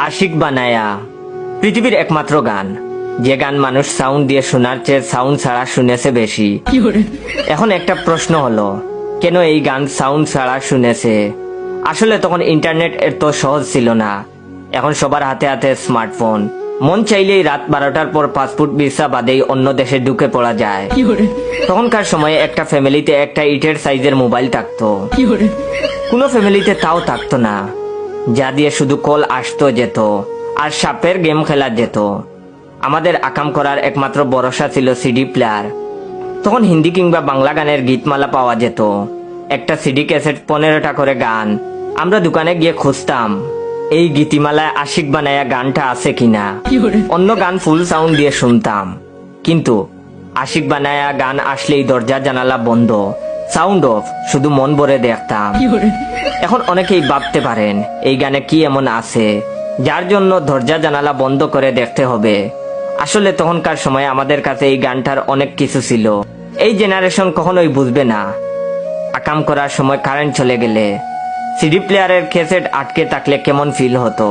আশিক বানায়া পৃথিবীর একমাত্র গান, যে গান মানুষ সাউন্ড দিয়ে শোনার চেয়ে সাউন্ড ছাড়া শুনেছে বেশি। এখন একটা প্রশ্ন হলো, কেন এই গান সাউন্ড ছাড়া শুনেছে? আসলে তখন ইন্টারনেট এত সহজ ছিল না। এখন সবার হাতে হাতে স্মার্টফোন, মন চাইলেই রাত 12টার পর পাসপোর্ট ভিসা বাদেই অন্য দেশে ঢুকে পড়া যায়। তখনকার সময়ে একটা ফ্যামিলিতে একটা ইটের সাইজের মোবাইল থাকতো, কোনো ফ্যামিলিতে তাও থাকতো না, যা দিয়ে শুধু কল আসতো যেত আর সাপের গেম খেলা যেত। আমাদের আকাম করার একমাত্র ভরসা ছিল সিডি প্লেয়ার। তখন হিন্দি কিংবা বাংলা গানের গীতমালা পাওয়া যেত, একটা সিডি ক্যাসেট 15টা করে গান। আমরা দোকানে গিয়ে খুঁজতাম এই গীতিমালায় আশিক বানায়া গানটা আছে কিনা। অন্য গান ফুল সাউন্ড দিয়ে শুনতাম, কিন্তু আশিক বানায়া গান আসলেই দরজা জানালা বন্ধ, সাউন্ড অফ, শুধু মন ভরে দেখতাম। এখন অনেকেই ভাবতে পারেন এই গানে কি এমন আছে যার জন্য দরজা জানালা বন্ধ করে দেখতে হবে। আসলে তখনকার সময় আমাদের কাছে এই গানটার অনেক কিছু ছিল, এই জেনারেশন কখনোই বুঝবে না। আকাম করার সময় কারেন্ট চলে গেলে সিডি প্লেয়ারের ক্যাসেট আটকে থাকলে কেমন ফিল হতো।